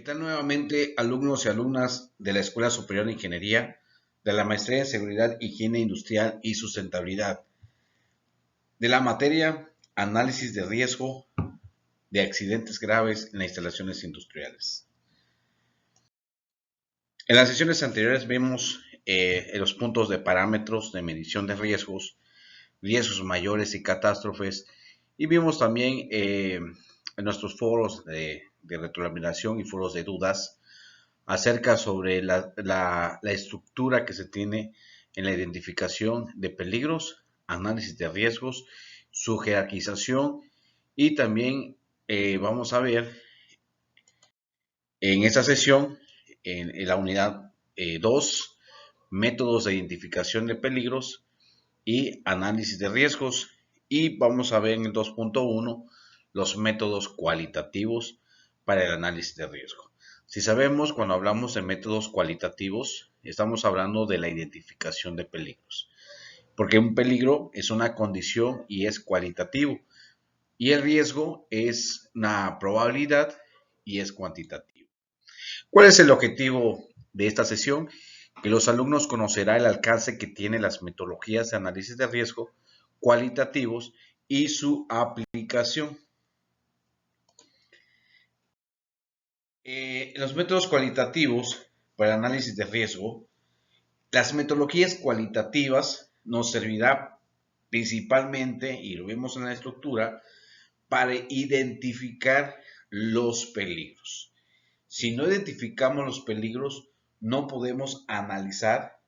¿Qué tal nuevamente, alumnos y alumnas de la Escuela Superior de Ingeniería, de la Maestría en Seguridad, Higiene Industrial y Sustentabilidad, de la materia Análisis de Riesgo de Accidentes Graves en las Instalaciones Industriales? En las sesiones anteriores vimos los puntos de parámetros de medición de riesgos, riesgos mayores y catástrofes, y vimos también en nuestros foros de retroalimentación y foros de dudas acerca sobre la estructura que se tiene en la identificación de peligros, análisis de riesgos, su jerarquización y también vamos a ver en esta sesión, en la unidad 2, métodos de identificación de peligros y análisis de riesgos, y vamos a ver en el 2.1 los métodos cualitativos para el análisis de riesgo. Si sabemos, cuando hablamos de métodos cualitativos, estamos hablando de la identificación de peligros, porque un peligro es una condición y es cualitativo, y el riesgo es una probabilidad y es cuantitativo. ¿Cuál es el objetivo de esta sesión? Que los alumnos conocerán el alcance que tienen las metodologías de análisis de riesgo cualitativos y su aplicación. Los métodos cualitativos para análisis de riesgo, las metodologías cualitativas nos servirá principalmente, y lo vemos en la estructura, para identificar los peligros. Si no identificamos los peligros, no podemos analizar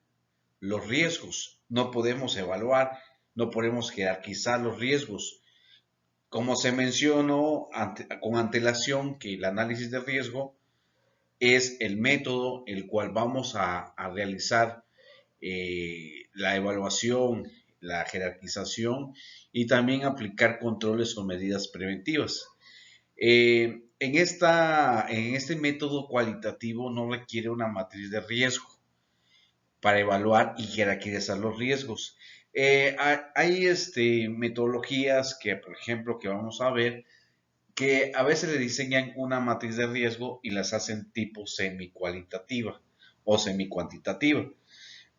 los riesgos, no podemos evaluar, no podemos jerarquizar los riesgos. Como se mencionó con antelación, que el análisis de riesgo es el método el cual vamos a realizar la evaluación, la jerarquización y también aplicar controles o medidas preventivas. En este método cualitativo no requiere una matriz de riesgo para evaluar y jerarquizar los riesgos. Hay metodologías que, por ejemplo, que vamos a ver, que a veces le diseñan una matriz de riesgo y las hacen tipo semi-cualitativa o semi-cuantitativa.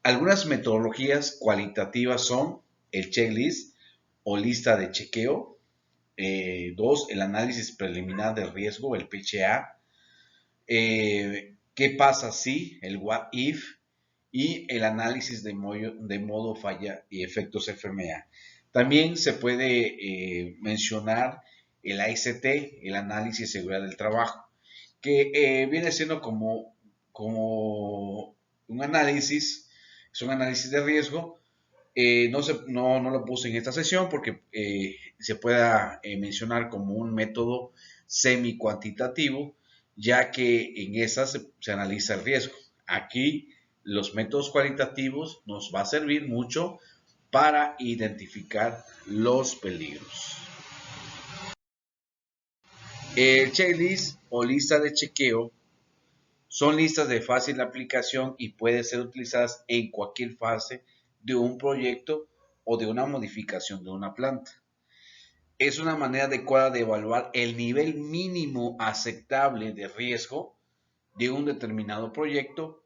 Algunas metodologías cualitativas son el checklist o lista de chequeo. 2, el análisis preliminar de riesgo, el PCA. ¿Qué pasa si? El what if. Y el análisis de modo falla y efectos FMA. También se puede mencionar el AST, el análisis de seguridad del trabajo, que viene siendo como un análisis, es un análisis de riesgo. No lo puse en esta sesión porque se pueda mencionar como un método semi-cuantitativo, ya que en esa se analiza el riesgo. Aquí los métodos cualitativos nos va a servir mucho para identificar los peligros. El checklist o lista de chequeo son listas de fácil aplicación y pueden ser utilizadas en cualquier fase de un proyecto o de una modificación de una planta. Es una manera adecuada de evaluar el nivel mínimo aceptable de riesgo de un determinado proyecto,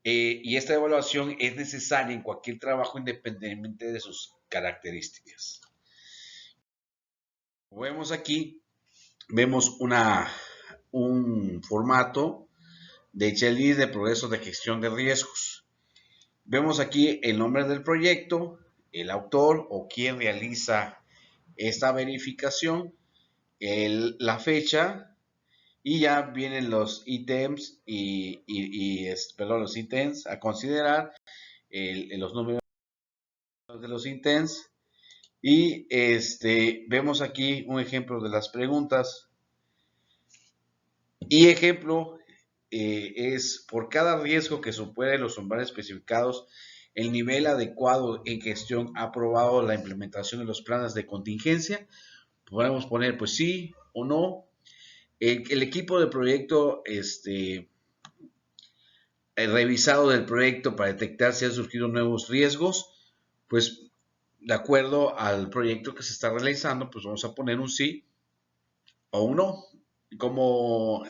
y esta evaluación es necesaria en cualquier trabajo independientemente de sus características. Como vemos aquí, vemos un formato de checklist de progreso de gestión de riesgos. Vemos aquí el nombre del proyecto, el autor o quien realiza esta verificación, la fecha, y ya vienen los ítems los ítems a considerar, los números de los ítems, y vemos aquí un ejemplo de las preguntas. Y ejemplo es: por cada riesgo que supere los umbrales especificados, el nivel adecuado en gestión ha aprobado la implementación de los planes de contingencia. Podemos poner pues sí o no. El equipo de proyecto revisado del proyecto para detectar si han surgido nuevos riesgos, pues de acuerdo al proyecto que se está realizando, pues vamos a poner un sí o un no. como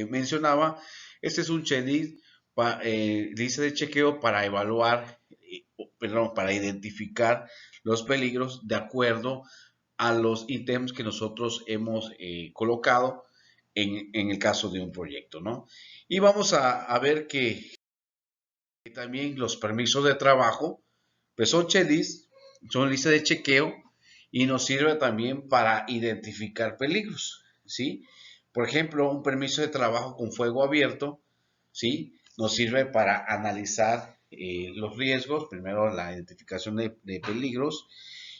mencionaba, este es un checklist, lista de chequeo para evaluar, perdón, para identificar los peligros de acuerdo a los ítems que nosotros hemos colocado en el caso de un proyecto, ¿no? Y vamos a ver que también los permisos de trabajo, pues son checklists, son listas de chequeo y nos sirve también para identificar peligros, ¿sí? Por ejemplo, un permiso de trabajo con fuego abierto, ¿sí? Nos sirve para analizar los riesgos, primero la identificación de peligros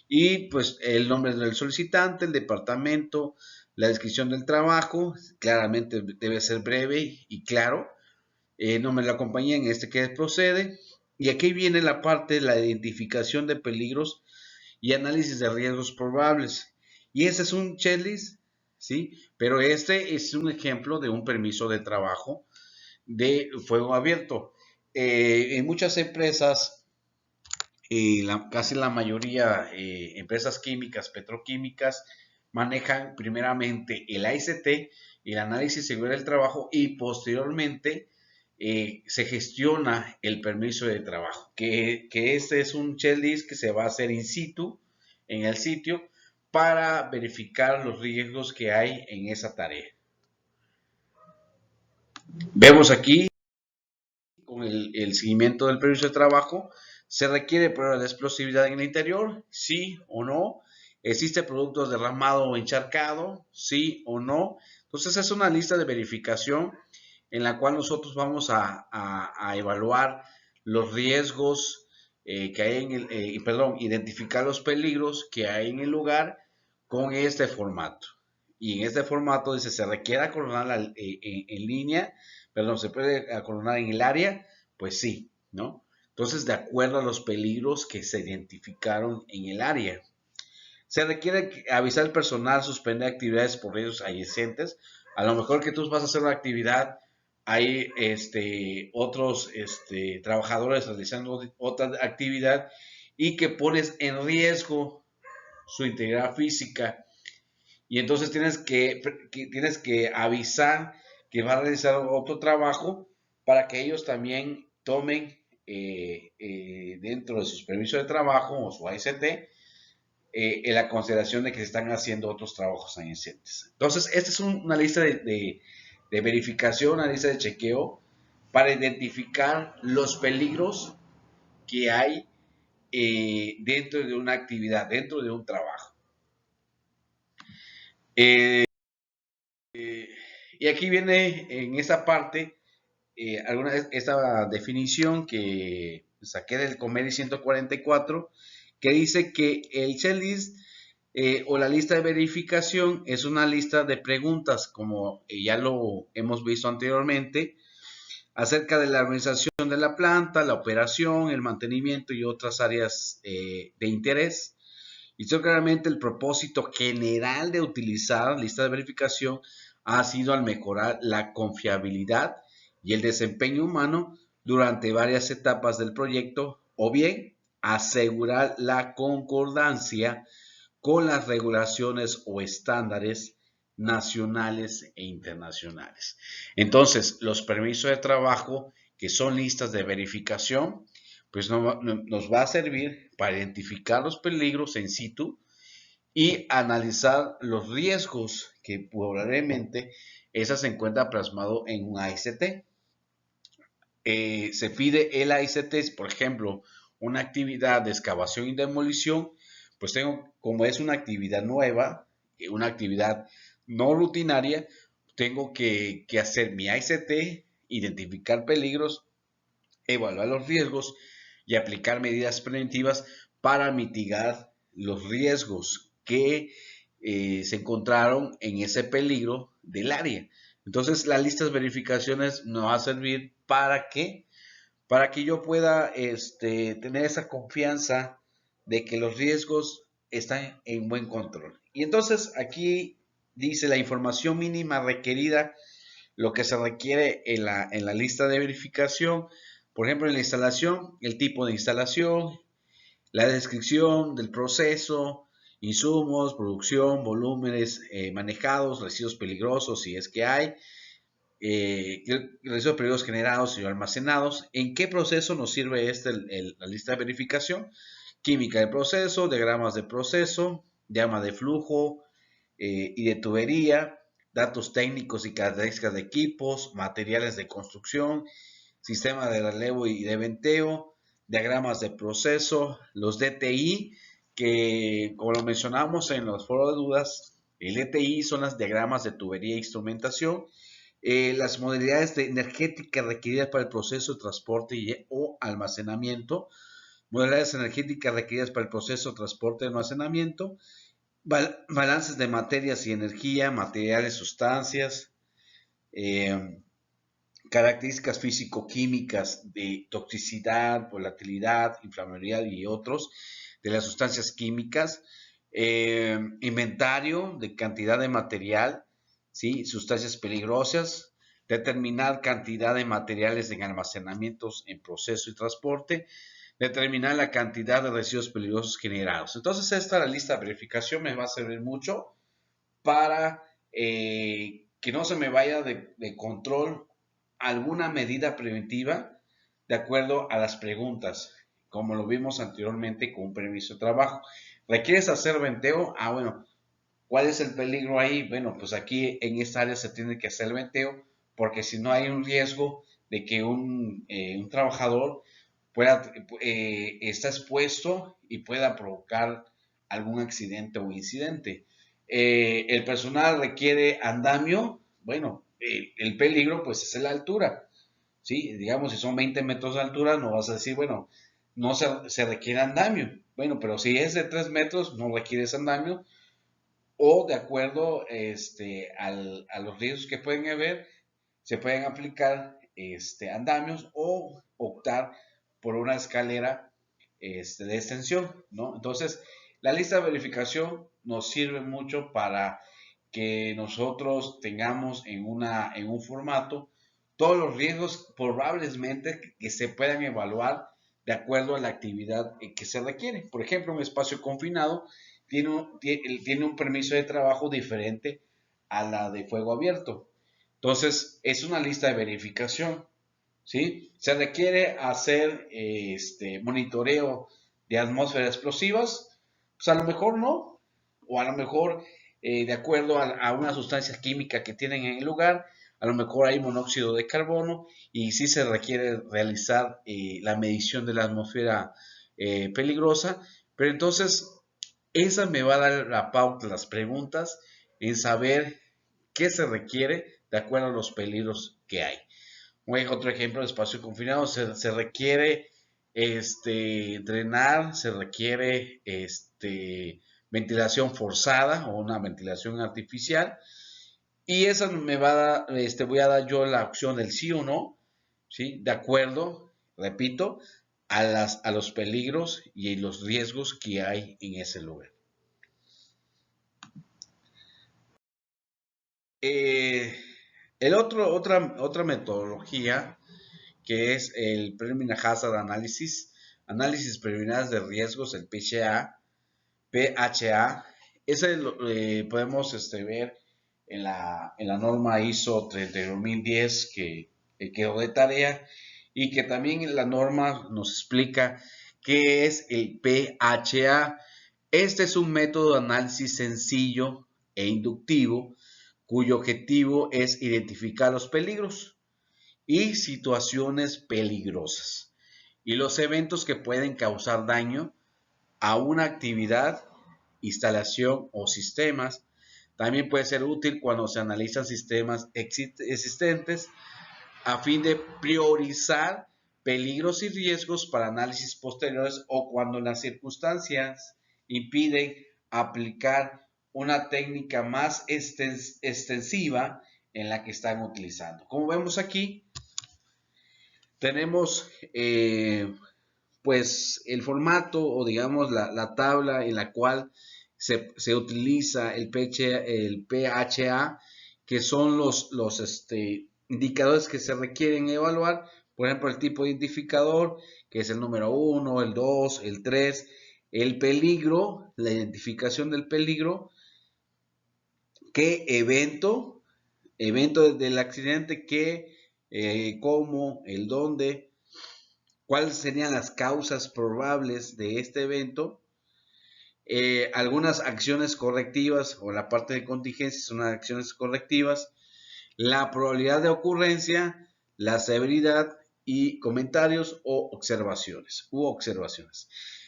y pues el nombre del solicitante, el departamento, la descripción del trabajo, claramente debe ser breve y claro, nombre de la compañía en este que procede. Y aquí viene la parte de la identificación de peligros y análisis de riesgos probables. Y ese es un checklist, ¿sí? Pero este es un ejemplo de un permiso de trabajo de fuego abierto. En muchas empresas, casi la mayoría, empresas químicas, petroquímicas, manejan primeramente el AICT, el análisis seguro del trabajo, y posteriormente se gestiona el permiso de trabajo, que este es un checklist que se va a hacer in situ en el sitio para verificar los riesgos que hay en esa tarea. Vemos aquí con el seguimiento del permiso de trabajo. ¿Se requiere prueba de explosividad en el interior? ¿Sí o no? ¿Existe productos derramado o encharcado? ¿Sí o no? Entonces es una lista de verificación en la cual nosotros vamos a evaluar los riesgos que hay en el, perdón, identificar los peligros que hay en el lugar con este formato. Y en este formato dice, se requiere acordar en línea, perdón, se puede acordar en el área, pues sí, ¿no? Entonces, de acuerdo a los peligros que se identificaron en el área. Se requiere avisar al personal, suspender actividades por riesgos adyacentes. A lo mejor que tú vas a hacer una actividad, hay otros trabajadores realizando otra actividad y que pones en riesgo su integridad física. Y entonces tienes que avisar que va a realizar otro trabajo para que ellos también tomen dentro de sus permisos de trabajo o su AST en la consideración de que se están haciendo otros trabajos adyacentes. Entonces, esta es una lista de verificación, una lista de chequeo para identificar los peligros que hay dentro de una actividad, dentro de un trabajo. Y aquí viene en esta parte esta definición que saqué del COMEDI 144, que dice que el checklist o la lista de verificación es una lista de preguntas, como ya lo hemos visto anteriormente, acerca de la organización de la planta, la operación, el mantenimiento y otras áreas de interés. Y claramente el propósito general de utilizar lista de verificación ha sido al mejorar la confiabilidad y el desempeño humano durante varias etapas del proyecto o bien asegurar la concordancia con las regulaciones o estándares nacionales e internacionales. Entonces, los permisos de trabajo, que son listas de verificación, pues nos va a servir para identificar los peligros en situ y analizar los riesgos que probablemente esa se encuentra plasmado en un AICT. Se pide el AICT, por ejemplo, una actividad de excavación y demolición, pues tengo, como es una actividad nueva, una actividad no rutinaria, tengo que hacer mi AICT, identificar peligros, evaluar los riesgos y aplicar medidas preventivas para mitigar los riesgos que se encontraron en ese peligro del área. Entonces, las listas de verificaciones nos va a servir para que yo pueda tener esa confianza de que los riesgos están en buen control. Y entonces aquí dice la información mínima requerida, lo que se requiere en la lista de verificación. Por ejemplo, en la instalación, el tipo de instalación, la descripción del proceso, insumos, producción, volúmenes manejados, residuos peligrosos si es que hay, residuos peligrosos generados y almacenados. ¿En qué proceso nos sirve la lista de verificación? Química de proceso, diagramas de proceso, diagrama de flujo y de tubería, datos técnicos y características de equipos, materiales de construcción, sistema de relevo y de venteo, diagramas de proceso, los DTI, que como lo mencionamos en los foros de dudas, el DTI son los diagramas de tubería e instrumentación, las modalidades energéticas requeridas para el proceso de transporte o almacenamiento, modalidades energéticas requeridas para el proceso de transporte y almacenamiento, balances de materias y energía, materiales, sustancias, características físico-químicas de toxicidad, volatilidad, inflamabilidad y otros de las sustancias químicas, inventario de cantidad de material, ¿sí? Sustancias peligrosas, determinar cantidad de materiales en almacenamientos en proceso y transporte, determinar la cantidad de residuos peligrosos generados. Entonces la lista de verificación me va a servir mucho para que no se me vaya de control alguna medida preventiva de acuerdo a las preguntas, como lo vimos anteriormente con un permiso de trabajo. ¿Requieres hacer venteo? Ah, bueno, ¿cuál es el peligro ahí? Bueno, pues aquí en esta área se tiene que hacer el venteo porque si no hay un riesgo de que un trabajador está expuesto y pueda provocar algún accidente o incidente. El personal requiere andamio, bueno, el peligro pues es la altura, ¿sí? Digamos, si son 20 metros de altura, no vas a decir, bueno, no se requiere andamio. Bueno, pero si es de 3 metros, no requieres andamio. O de acuerdo a los riesgos que pueden haber, se pueden aplicar andamios o optar por una escalera de extensión, ¿no? Entonces, la lista de verificación nos sirve mucho para que nosotros tengamos en un formato todos los riesgos probablemente que se puedan evaluar de acuerdo a la actividad que se requiere. Por ejemplo, un espacio confinado tiene un permiso de trabajo diferente a la de fuego abierto. Entonces, es una lista de verificación, ¿sí? Se requiere hacer monitoreo de atmósferas explosivas, pues a lo mejor no, o a lo mejor de acuerdo a una sustancia química que tienen en el lugar, a lo mejor hay monóxido de carbono y sí se requiere realizar la medición de la atmósfera peligrosa, pero entonces esa me va a dar la pauta, las preguntas en saber qué se requiere de acuerdo a los peligros que hay. Otro ejemplo de espacio confinado, se requiere drenar, se requiere ventilación forzada o una ventilación artificial. Y esa me va a dar, voy a dar yo la opción del sí o no, ¿sí? De acuerdo, repito, a los peligros y los riesgos que hay en ese lugar. Otra metodología que es el Preliminary Hazard Analysis, análisis preliminares de riesgos, el PHA. Ese podemos ver en la norma ISO 32010 que quedó de tarea y que también la norma nos explica qué es el PHA. Este es un método de análisis sencillo e inductivo cuyo objetivo es identificar los peligros y situaciones peligrosas y los eventos que pueden causar daño a una actividad, instalación o sistemas. También puede ser útil cuando se analizan sistemas existentes a fin de priorizar peligros y riesgos para análisis posteriores o cuando las circunstancias impiden aplicar una técnica más extensiva en la que están utilizando. Como vemos aquí, tenemos pues el formato o digamos la tabla en la cual se utiliza el PHA, que son los indicadores que se requieren evaluar. Por ejemplo, el tipo de identificador, que es el número 1, el 2, el 3, el peligro, la identificación del peligro, qué evento del accidente, qué, cómo, el dónde, cuáles serían las causas probables de este evento, algunas acciones correctivas o la parte de contingencia son acciones correctivas, la probabilidad de ocurrencia, la severidad y comentarios o observaciones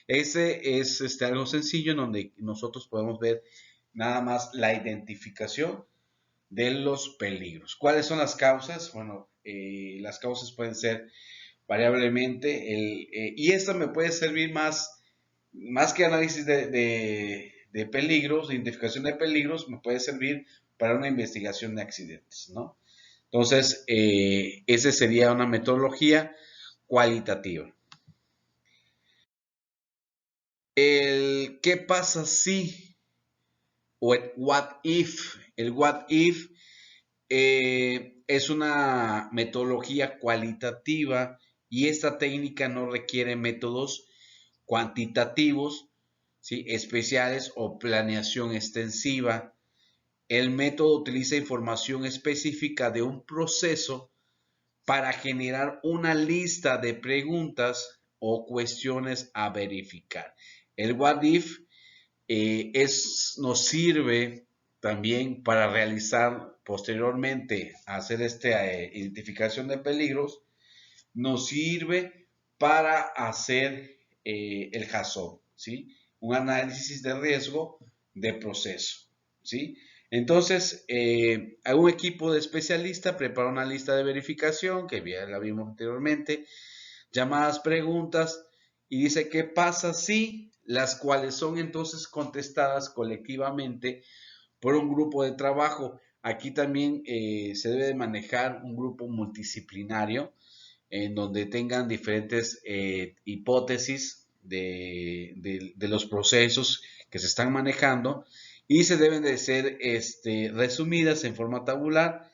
Ese es algo sencillo en donde nosotros podemos ver nada más la identificación de los peligros. ¿Cuáles son las causas? Bueno, las causas pueden ser variablemente y esto me puede servir más que análisis de peligros, de identificación de peligros, me puede servir para una investigación de accidentes, ¿no? Entonces, esa sería una metodología cualitativa. El qué pasa si o el what if. El what if es una metodología cualitativa y esta técnica no requiere métodos cuantitativos, ¿sí?, especiales o planeación extensiva. El método utiliza información específica de un proceso para generar una lista de preguntas o cuestiones a verificar. El what if nos sirve también para realizar posteriormente, hacer esta identificación de peligros, nos sirve para hacer el HAZOP, ¿sí? Un análisis de riesgo de proceso, ¿sí? Entonces, un equipo de especialistas prepara una lista de verificación, que ya la vimos anteriormente, llamadas preguntas, y dice qué pasa si, las cuales son entonces contestadas colectivamente por un grupo de trabajo. Aquí también se debe de manejar un grupo multidisciplinario en donde tengan diferentes hipótesis de los procesos que se están manejando y se deben de ser resumidas en forma tabular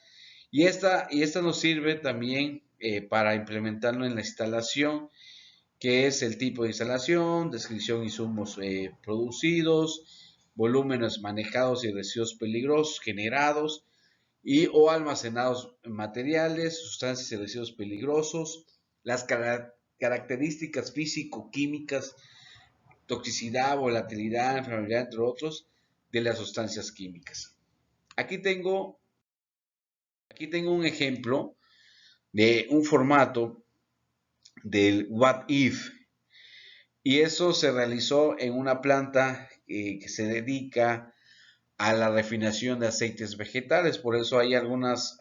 y esta nos sirve también para implementarlo en la instalación, que es el tipo de instalación, descripción, insumos producidos, volúmenes manejados y residuos peligrosos generados y o almacenados materiales, sustancias y residuos peligrosos, las características físico-químicas, toxicidad, volatilidad, enfermedad, entre otros, de las sustancias químicas. Aquí tengo un ejemplo de un formato del What If, y eso se realizó en una planta que se dedica a la refinación de aceites vegetales. Por eso hay algunas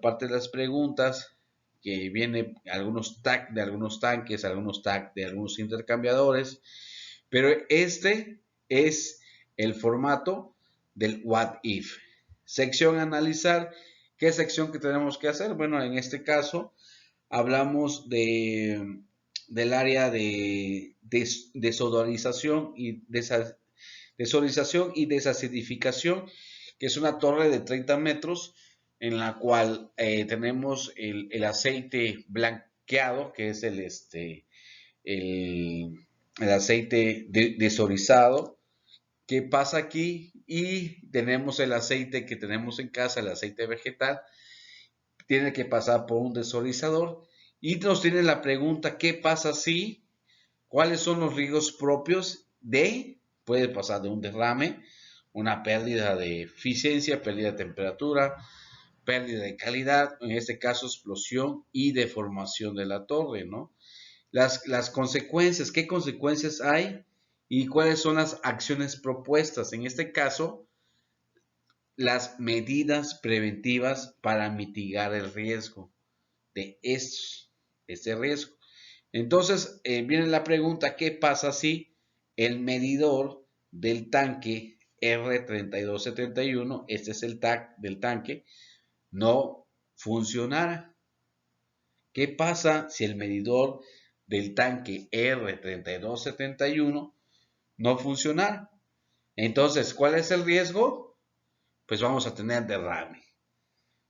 partes de las preguntas que viene algunos tags de algunos tanques, algunos tags de algunos intercambiadores, pero este es el formato del what if. Sección analizar. ¿Qué sección que tenemos que hacer? Bueno, en este caso hablamos del área de desodorización y desacidificación, que es una torre de 30 metros en la cual tenemos el aceite blanqueado, que es el aceite desodorizado. ¿Qué pasa aquí? Y tenemos el aceite que tenemos en casa, el aceite vegetal, tiene que pasar por un desodorizador y nos tiene la pregunta, ¿qué pasa si? ¿Cuáles son los riesgos propios puede pasar de un derrame, una pérdida de eficiencia, pérdida de temperatura, pérdida de calidad, en este caso explosión y deformación de la torre, ¿no? Las consecuencias, ¿qué consecuencias hay? Y cuáles son las acciones propuestas. En este caso, las medidas preventivas para mitigar el riesgo de este riesgo. Entonces, viene la pregunta, ¿qué pasa si el medidor del tanque R3271, este es el tag del tanque, no funcionara? ¿Qué pasa si el medidor del tanque R3271 no funcionara? Entonces, ¿cuál es el riesgo? Pues vamos a tener derrame.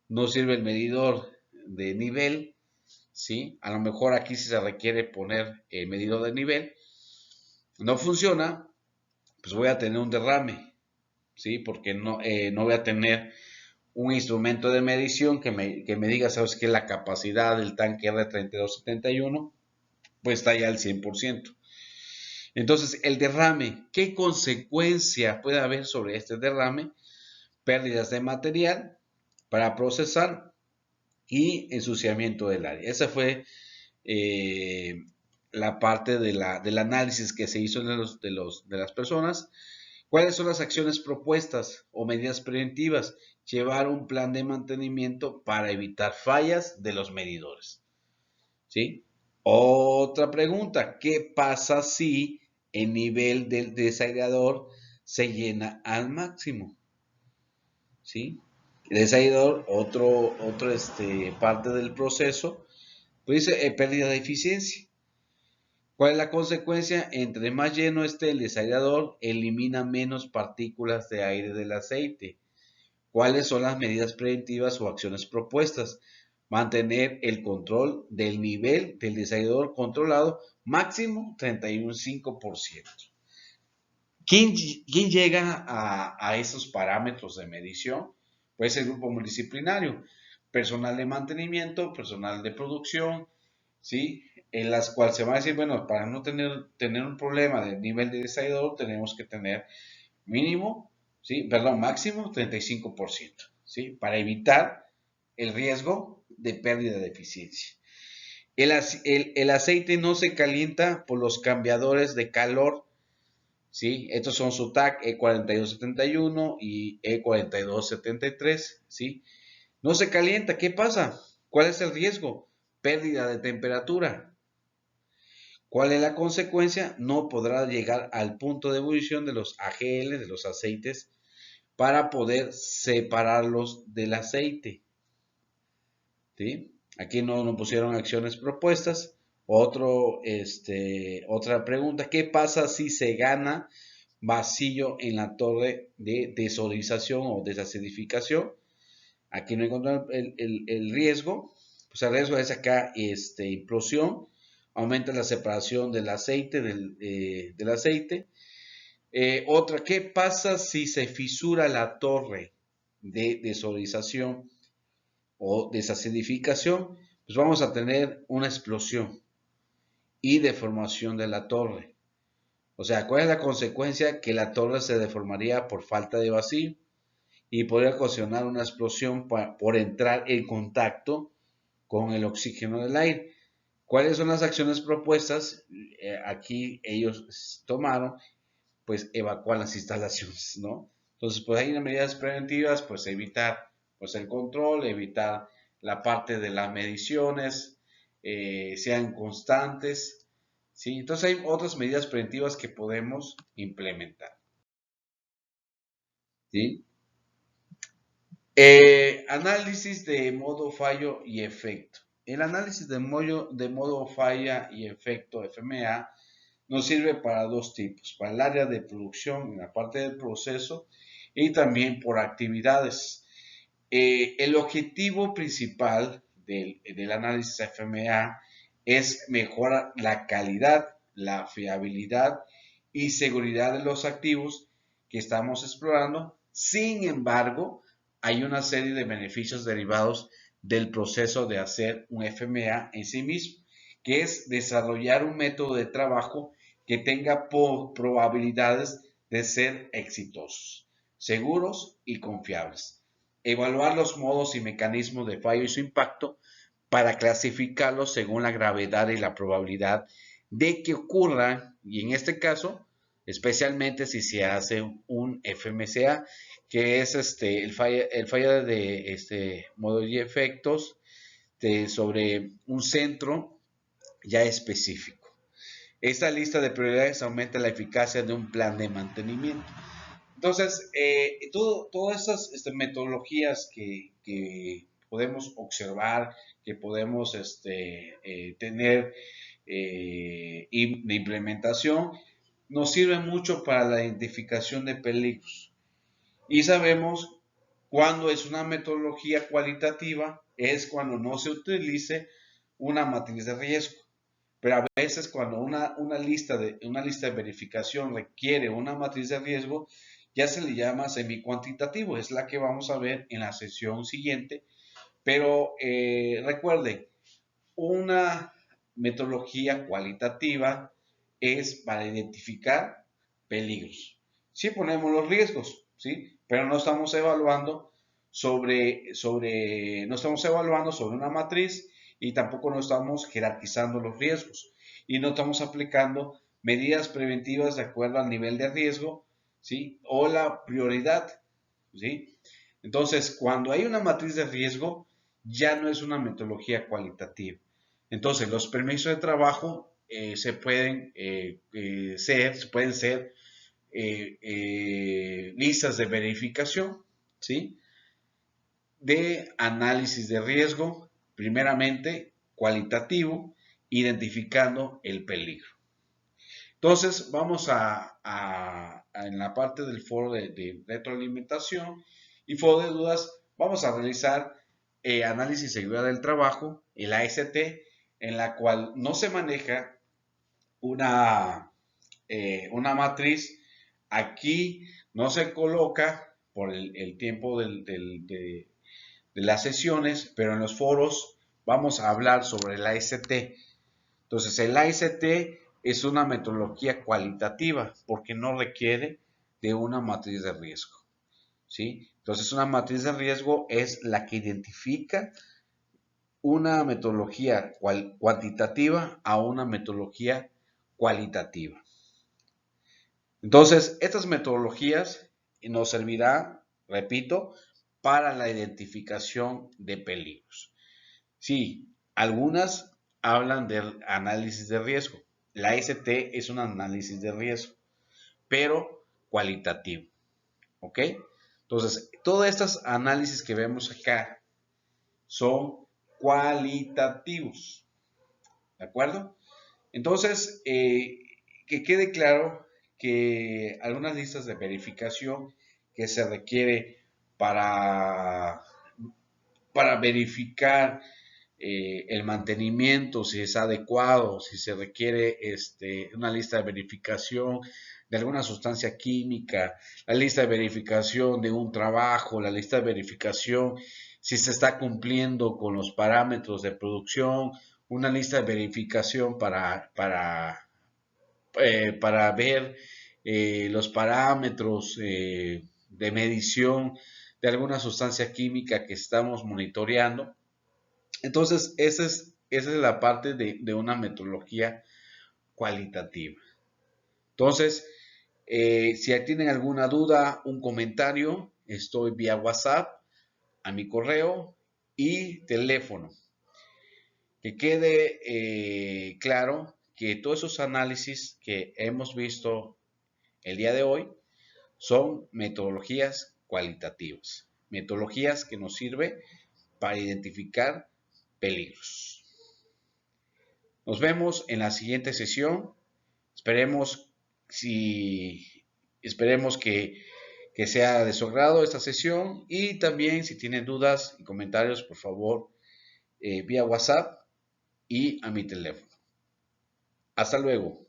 No sirve el medidor de nivel ¿sí? A lo mejor aquí sí se requiere poner el medidor de nivel. No funciona, pues voy a tener un derrame, ¿sí? Porque no voy a tener un instrumento de medición que me diga, ¿sabes qué? La capacidad del tanque R3271, pues está ya al 100%. Entonces, el derrame, ¿qué consecuencia puede haber sobre este derrame? Pérdidas de material para procesar y ensuciamiento del área. Esa fue eh, la parte del análisis que se hizo de las personas. ¿Cuáles son las acciones propuestas o medidas preventivas? Llevar un plan de mantenimiento para evitar fallas de los medidores. ¿Sí? Otra pregunta, ¿qué pasa si el nivel del desairador se llena al máximo? ¿Sí? El desairador, otro parte del proceso, pues dice pérdida de eficiencia. ¿Cuál es la consecuencia? Entre más lleno esté el desairador, elimina menos partículas de aire del aceite. ¿Cuáles son las medidas preventivas o acciones propuestas? Mantener el control del nivel del desairador controlado máximo 31,5%. ¿Quién llega a esos parámetros de medición? Pues el grupo multidisciplinario, personal de mantenimiento, personal de producción, ¿sí? En las cuales se va a decir, bueno, para no tener un problema del nivel de desairador, tenemos que tener mínimo, ¿sí? Perdón, máximo 35%, ¿sí? Para evitar el riesgo de pérdida de eficiencia. El aceite no se calienta por los cambiadores de calor, ¿sí? Estos son SUTAC E4271 y E4273, ¿sí? No se calienta, ¿qué pasa? ¿Cuál es el riesgo? Pérdida de temperatura. ¿Cuál es la consecuencia? No podrá llegar al punto de ebullición de los AGL, de los aceites, para poder separarlos del aceite. ¿Sí? Aquí no pusieron acciones propuestas. Otra pregunta, ¿qué pasa si se gana vacío en la torre de desodorización o desacidificación? Aquí no encontraron el riesgo. Pues el riesgo es acá implosión, aumenta la separación del aceite, del aceite. Otra, ¿qué pasa si se fisura la torre de desodorización o desacidificación? Pues vamos a tener una explosión y deformación de la torre. O sea, ¿cuál es la consecuencia? Que la torre se deformaría por falta de vacío y podría ocasionar una explosión por entrar en contacto con el oxígeno del aire. ¿Cuáles son las acciones propuestas? Aquí ellos tomaron, pues, evacuar las instalaciones, ¿no? Entonces, pues hay medidas preventivas, pues evitar pues el control, evitar la parte de las mediciones, sean constantes, ¿sí? Entonces hay otras medidas preventivas que podemos implementar, ¿sí? Análisis de modo fallo y efecto. El análisis de modo falla y efecto FMA nos sirve para dos tipos, para el área de producción, en la parte del proceso, y también por actividades. El objetivo principal del análisis FMA es mejorar la calidad, la fiabilidad y seguridad de los activos que estamos explorando. Sin embargo, hay una serie de beneficios derivados del proceso de hacer un FMA en sí mismo, que es desarrollar un método de trabajo que tenga probabilidades de ser exitosos, seguros y confiables. Evaluar los modos y mecanismos de fallo y su impacto para clasificarlos según la gravedad y la probabilidad de que ocurran, y en este caso, especialmente si se hace un FMCA, que es el fallo de modos y efectos sobre un centro ya específico. Esta lista de prioridades aumenta la eficacia de un plan de mantenimiento. Entonces, todas esas metodologías que podemos observar, que podemos tener de implementación, nos sirven mucho para la identificación de peligros. Y sabemos cuando es una metodología cualitativa, es cuando no se utilice una matriz de riesgo. Pero a veces cuando una lista de verificación requiere una matriz de riesgo, ya se le llama semi-cuantitativo. Es la que vamos a ver en la sesión siguiente. Pero recuerde, una metodología cualitativa es para identificar peligros. Sí ponemos los riesgos, ¿sí? Pero no estamos evaluando no estamos evaluando sobre una matriz y tampoco no estamos jerarquizando los riesgos y no estamos aplicando medidas preventivas de acuerdo al nivel de riesgo, ¿sí? O la prioridad, ¿sí? Entonces, cuando hay una matriz de riesgo, ya no es una metodología cualitativa. Entonces, los permisos de trabajo pueden ser listas de verificación, ¿sí? De análisis de riesgo, primeramente cualitativo, identificando el peligro. Entonces, vamos en la parte del foro de retroalimentación y foro de dudas, vamos a realizar análisis de seguridad del trabajo, el AST, en la cual no se maneja una matriz. Aquí no se coloca por el tiempo de las sesiones, pero en los foros vamos a hablar sobre el AST. Entonces, el AST es una metodología cualitativa porque no requiere de una matriz de riesgo, ¿sí? Entonces, una matriz de riesgo es la que identifica una metodología cuantitativa a una metodología cualitativa. Entonces, estas metodologías nos servirán, repito, para la identificación de peligros. Sí, algunas hablan del análisis de riesgo. La ST es un análisis de riesgo, pero cualitativo. ¿Ok? Entonces, todos estos análisis que vemos acá son cualitativos. ¿De acuerdo? Entonces, que quede claro que algunas listas de verificación que se requiere para, para verificar el mantenimiento, si es adecuado, si se requiere una lista de verificación de alguna sustancia química, la lista de verificación de un trabajo, la lista de verificación si se está cumpliendo con los parámetros de producción, una lista de verificación para ver los parámetros de medición de alguna sustancia química que estamos monitoreando. Entonces, esa es la parte de una metodología cualitativa. Entonces, si tienen alguna duda, un comentario, estoy vía WhatsApp, a mi correo y teléfono. Que quede claro que todos esos análisis que hemos visto el día de hoy son metodologías cualitativas, metodologías que nos sirven para identificar peligros. Nos vemos en la siguiente sesión. Esperemos que sea de su agrado esta sesión y también si tienen dudas y comentarios, por favor, vía WhatsApp y a mi teléfono. Hasta luego.